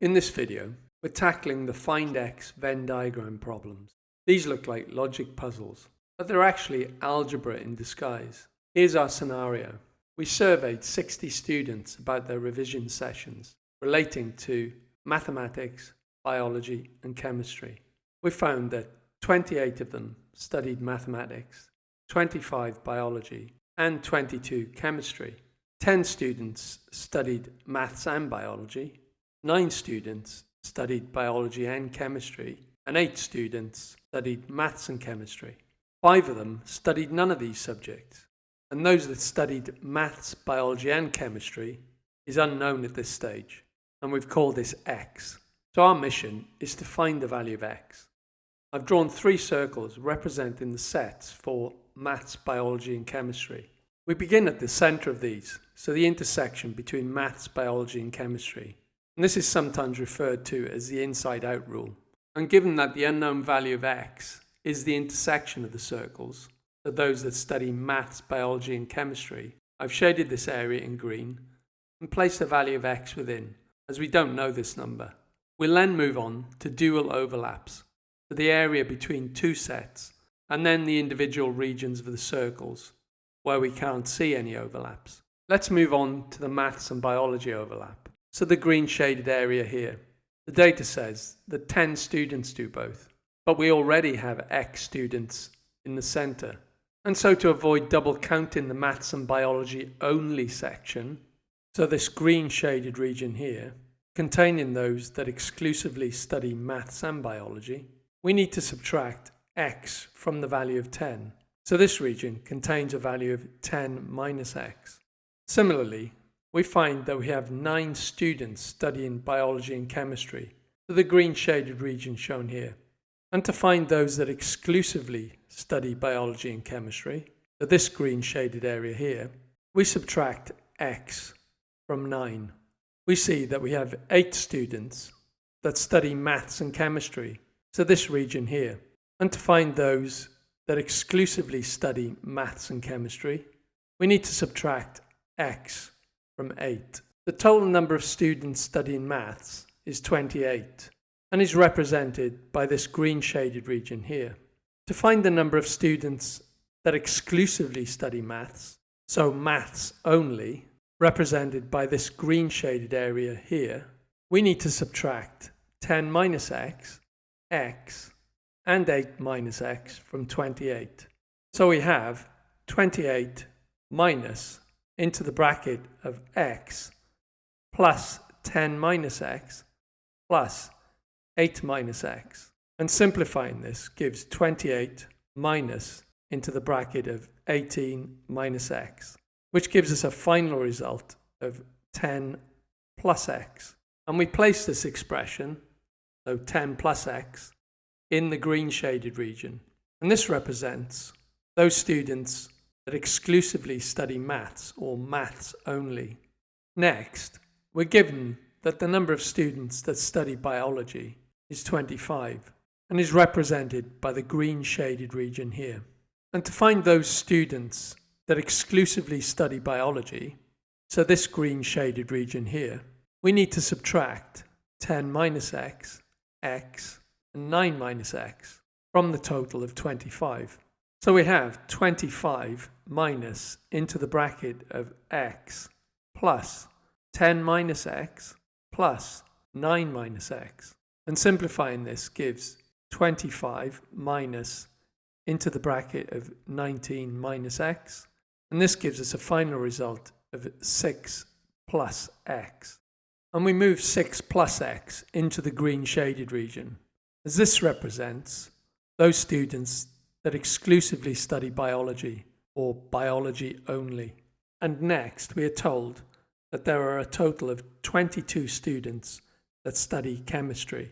In this video, we're tackling the Find X Venn diagram problems. These look like logic puzzles, but they're actually algebra in disguise. Here's our scenario. We surveyed 60 students about their revision sessions relating to mathematics, biology, and chemistry. We found that 28 of them studied mathematics, 25 biology, and 22 chemistry. 10 students studied maths and biology, 9 students studied biology and chemistry, and 8 students studied maths and chemistry. 5 of them studied none of these subjects, and those that studied maths, biology, and chemistry is unknown at this stage, and we've called this X. So our mission is to find the value of X. I've drawn 3 circles representing the sets for maths, biology, and chemistry. We begin at the center of these, so the intersection between maths, biology, and chemistry. And this is sometimes referred to as the inside-out rule. And given that the unknown value of X is the intersection of the circles, so those that study maths, biology, and chemistry, I've shaded this area in green and placed the value of X within, as we don't know this number. We'll then move on to dual overlaps, so the area between 2 sets, and then the individual regions of the circles, where we can't see any overlaps. Let's move on to the maths and biology overlap. So the green shaded area here. The data says that 10 students do both, but we already have X students in the center. And so to avoid double counting the maths and biology only section, so this green shaded region here, containing those that exclusively study maths and biology, we need to subtract X from the value of 10. So this region contains a value of 10 minus X. Similarly, we find that we have 9 students studying biology and chemistry, so the green shaded region shown here. And to find those that exclusively study biology and chemistry, so this green shaded area here, we subtract X from 9. We see that we have 8 students that study maths and chemistry, so this region here. And to find those that exclusively study maths and chemistry, we need to subtract X from 8. The total number of students studying maths is 28 and is represented by this green shaded region here. To find the number of students that exclusively study maths, so maths only, represented by this green shaded area here, we need to subtract 10 minus X, X, and 8 minus X from 28. So we have 28 minus into the bracket of X plus 10 minus X plus 8 minus X. And simplifying this gives 28 minus into the bracket of 18 minus X, which gives us a final result of 10 plus X. And we place this expression, so 10 plus X, in the green shaded region. And this represents those students that exclusively study maths or maths only. Next, we're given that the number of students that study biology is 25 and is represented by the green shaded region here. And to find those students that exclusively study biology, so this green shaded region here, we need to subtract 10 minus X, X, and 9 minus X from the total of 25. So we have 25 minus into the bracket of X plus 10 minus X plus 9 minus X. And simplifying this gives 25 minus into the bracket of 19 minus X. And this gives us a final result of 6 plus X. And we move 6 plus X into the green shaded region, as this represents those students that exclusively study biology or biology only. And next, we are told that there are a total of 22 students that study chemistry,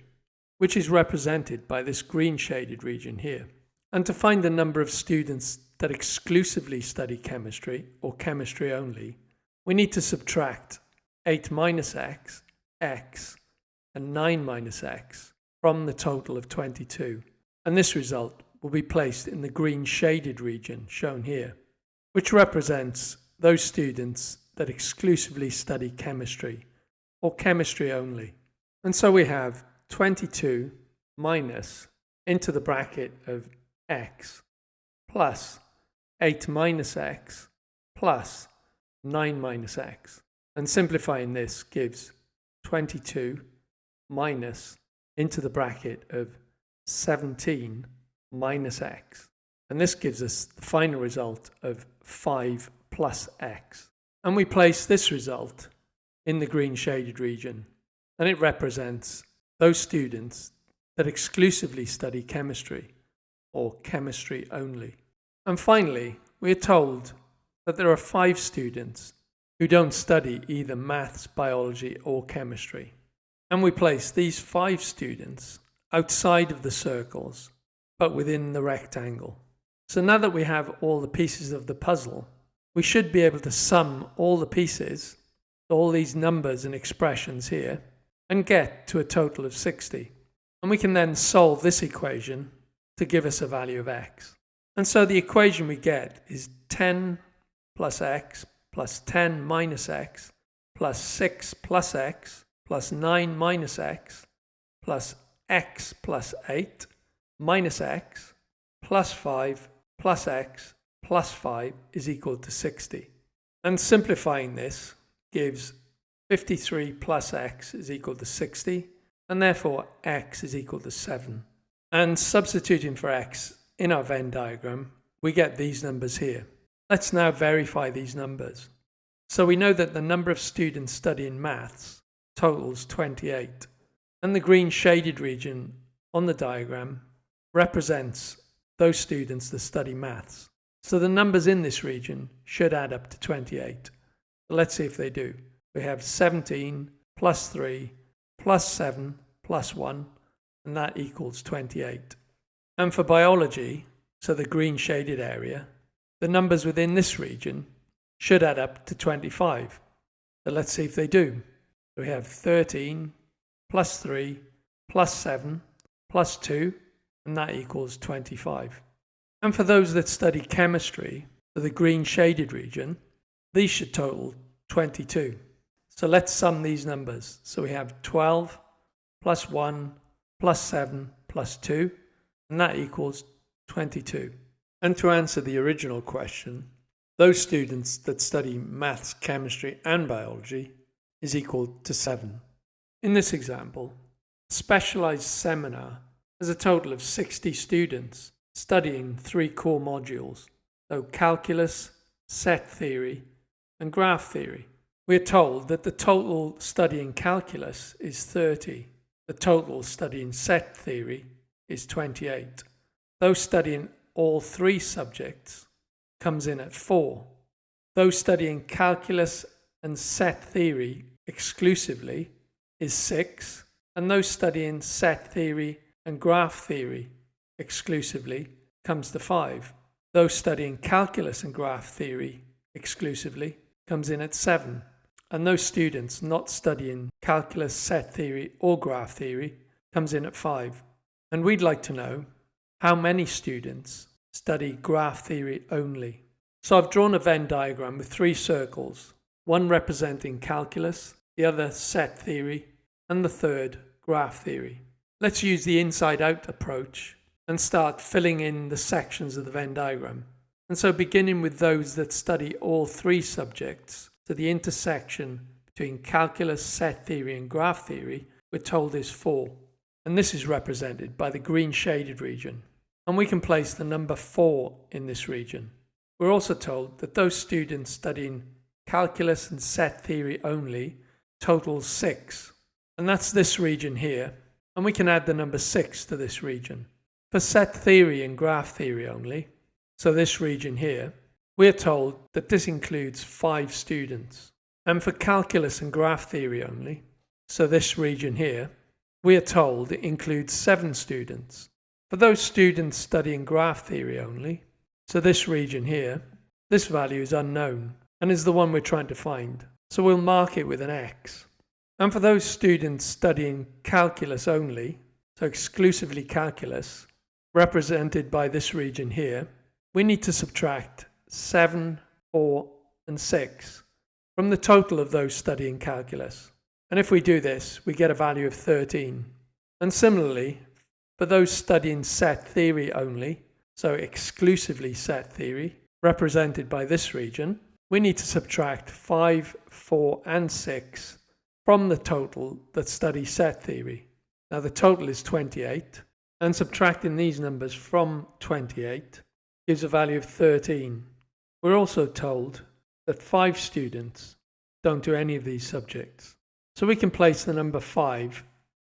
which is represented by this green shaded region here. And to find the number of students that exclusively study chemistry or chemistry only, we need to subtract 8 minus X, X, and 9 minus X from the total of 22. And this result will be placed in the green shaded region shown here, which represents those students that exclusively study chemistry or chemistry only. And so we have 22 minus into the bracket of x plus 8 minus x plus 9 minus x. And simplifying this gives 22 minus into the bracket of 17 minus x. And this gives us the final result of 5 plus x. And we place this result in the green shaded region, and it represents those students that exclusively study chemistry or chemistry only. And finally, we are told that there are 5 students who don't study either maths, biology or chemistry. And we place these 5 students outside of the circles, but within the rectangle. So now that we have all the pieces of the puzzle, we should be able to sum all the pieces, all these numbers and expressions here, and get to a total of 60. And we can then solve this equation to give us a value of x. And so the equation we get is 10 plus x plus 10 minus x plus 6 plus x plus 9 minus x plus 8 minus x plus 5 plus x plus 5 is equal to 60. And simplifying this gives 53 plus x is equal to 60, and therefore x is equal to 7. And substituting for x in our Venn diagram, we get these numbers here. Let's now verify these numbers. So we know that the number of students studying maths totals 28, and the green shaded region on the diagram represents those students that study maths. So the numbers in this region should add up to 28. So let's see if they do. We have 17 plus 3 plus 7 plus 1, and that equals 28. And for biology, so the green shaded area, the numbers within this region should add up to 25. So let's see if they do. We have 13 plus 3 plus 7 plus 2, and that equals 25. And for those that study chemistry, so the green shaded region, these should total 22. So let's sum these numbers. So we have 12 plus 1 plus 7 plus 2, and that equals 22. And to answer the original question, those students that study maths, chemistry and biology is equal to 7. In this example, a specialized seminar has a total of 60 students studying 3 core modules, so calculus, set theory and graph theory. We are told that the total studying calculus is 30. The total studying set theory is 28. Those studying all 3 subjects comes in at 4. Those studying calculus and set theory exclusively is 6. And those studying set theory and graph theory exclusively comes to 5. Those studying calculus and graph theory exclusively comes in at 7. And those students not studying calculus, set theory or graph theory comes in at 5. And we'd like to know how many students study graph theory only. So I've drawn a Venn diagram with 3 circles, one representing calculus, the other set theory, and the third graph theory. Let's use the inside-out approach and start filling in the sections of the Venn diagram. And so beginning with those that study all 3 subjects, so the intersection between calculus, set theory and graph theory, we're told is 4. And this is represented by the green shaded region. And we can place the number 4 in this region. We're also told that those students studying calculus and set theory only totals 6. And that's this region here. And we can add the number 6 to this region. For set theory and graph theory only, so this region here, we're told that this includes 5 students. And for calculus and graph theory only, so this region here, we are told it includes 7 students. For those students studying graph theory only, so this region here, this value is unknown and is the one we're trying to find. So we'll mark it with an X. And for those students studying calculus only, so exclusively calculus, represented by this region here, we need to subtract 7, 4 and 6 from the total of those studying calculus. And if we do this, we get a value of 13. And similarly, for those studying set theory only, so exclusively set theory, represented by this region, we need to subtract 5, 4, and 6 from the total that studies set theory. Now the total is 28, and subtracting these numbers from 28 gives a value of 13. We're also told that 5 students don't do any of these subjects. So we can place the number 5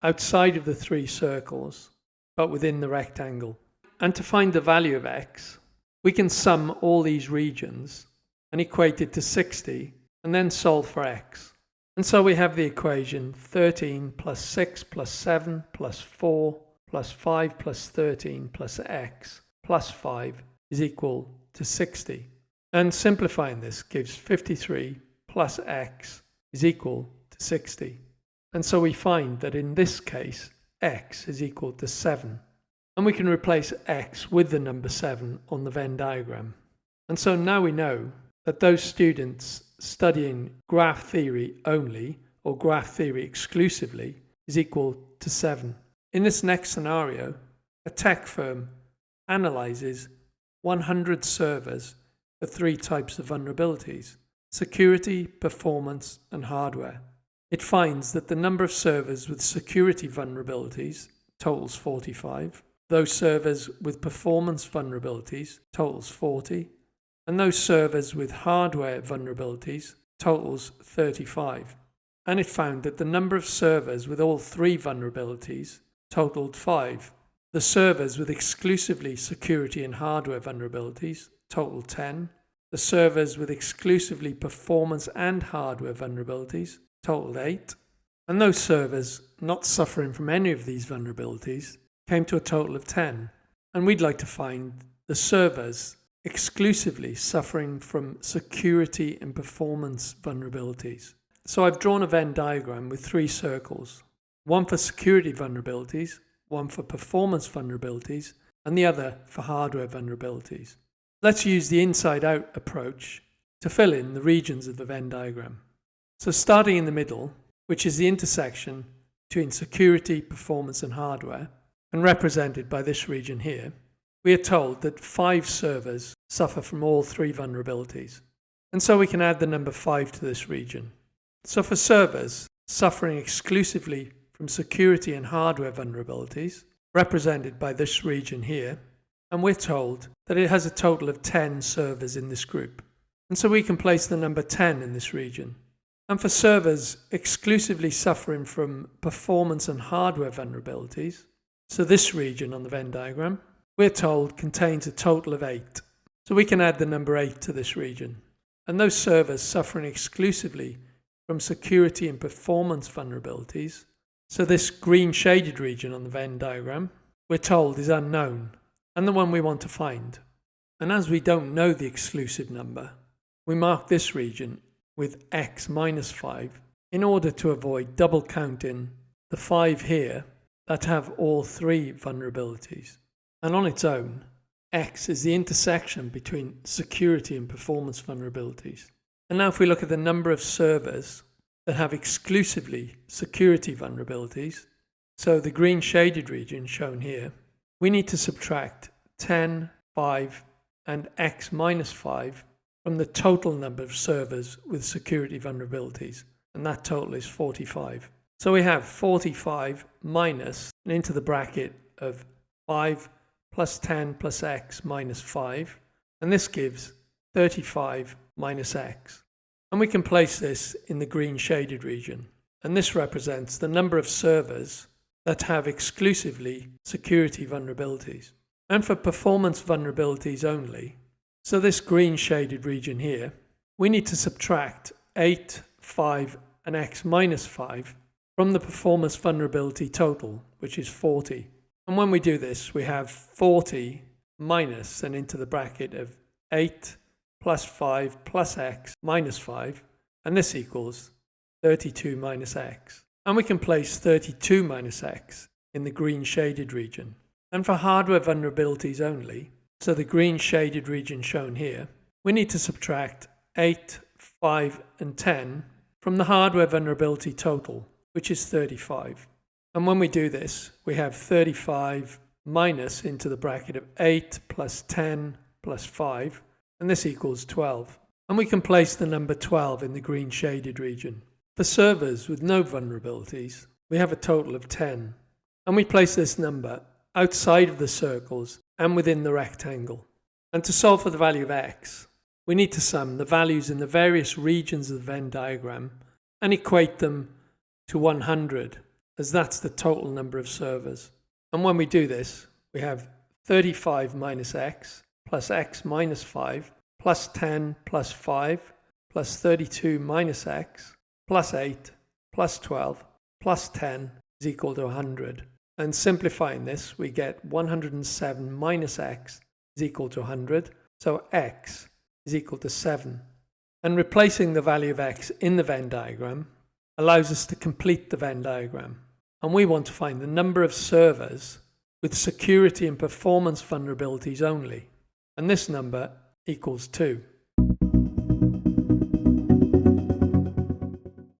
outside of the 3 circles, but within the rectangle. And to find the value of x, we can sum all these regions and equate it to 60, and then solve for x. And so we have the equation 13 plus 6 plus 7 plus 4 plus 5 plus 13 plus x plus 5 is equal to 60. And simplifying this gives 53 plus x is equal to 60. And so we find that in this case, x is equal to 7. And we can replace x with the number 7 on the Venn diagram. And so now we know that those students studying graph theory only or graph theory exclusively is equal to 7. In this next scenario, a tech firm analyzes 100 servers for 3 types of vulnerabilities: security, performance, and hardware. It finds that the number of servers with security vulnerabilities totals 45, those servers with performance vulnerabilities totals 40, and those servers with hardware vulnerabilities totals 35. And it found that the number of servers with all 3 vulnerabilities totaled 5. The servers with exclusively security and hardware vulnerabilities totaled 10. The servers with exclusively performance and hardware vulnerabilities totaled 8. And those servers not suffering from any of these vulnerabilities came to a total of 10. And we'd like to find the servers exclusively suffering from security and performance vulnerabilities. So I've drawn a Venn diagram with 3 circles, one for security vulnerabilities, one for performance vulnerabilities, and the other for hardware vulnerabilities. Let's use the inside-out approach to fill in the regions of the Venn diagram. So starting in the middle, which is the intersection between security, performance, and hardware, and represented by this region here, we are told that 5 servers suffer from all 3 vulnerabilities. And so we can add the number 5 to this region. So for servers suffering exclusively from security and hardware vulnerabilities, represented by this region here, and we're told that it has a total of 10 servers in this group. And so we can place the number 10 in this region. And for servers exclusively suffering from performance and hardware vulnerabilities, so this region on the Venn diagram, we're told contains a total of 8. So we can add the number 8 to this region. And those servers suffering exclusively from security and performance vulnerabilities, so this green shaded region on the Venn diagram, we're told is unknown, and the one we want to find. And as we don't know the exclusive number, we mark this region with x minus 5 in order to avoid double counting the 5 here that have all 3 vulnerabilities. And on its own, x is the intersection between security and performance vulnerabilities. And now if we look at the number of servers that have exclusively security vulnerabilities, so the green shaded region shown here, we need to subtract 10, 5, and x minus 5 from the total number of servers with security vulnerabilities, and that total is 45. So we have 45 minus, and into the bracket of 5 plus 10 plus x minus 5, and this gives 35 minus x. And we can place this in the green shaded region, and this represents the number of servers that have exclusively security vulnerabilities. And for performance vulnerabilities only, so this green shaded region here, we need to subtract 8, 5, and x minus 5 from the performance vulnerability total, which is 40. And when we do this, we have 40 minus, and into the bracket of 8 plus 5 plus x minus 5, and this equals 32 minus x. And we can place 32 minus x in the green shaded region. And for hardware vulnerabilities only, so the green shaded region shown here, we need to subtract 8, 5, and 10 from the hardware vulnerability total, which is 35. And when we do this, we have 35 minus into the bracket of 8 plus 10 plus 5, and this equals 12. And we can place the number 12 in the green shaded region. For servers with no vulnerabilities, we have a total of 10. And we place this number outside of the circles and within the rectangle. And to solve for the value of x, we need to sum the values in the various regions of the Venn diagram and equate them to 100, as that's the total number of servers. And when we do this, we have 35 minus x minus 5 plus 10 plus 5 plus 32 minus x plus 8 plus 12 plus 10 is equal to 100. And simplifying this, we get 107 minus x is equal to 100. So x is equal to 7. And replacing the value of x in the Venn diagram allows us to complete the Venn diagram. And we want to find the number of servers with security and performance vulnerabilities only. And this number equals 2.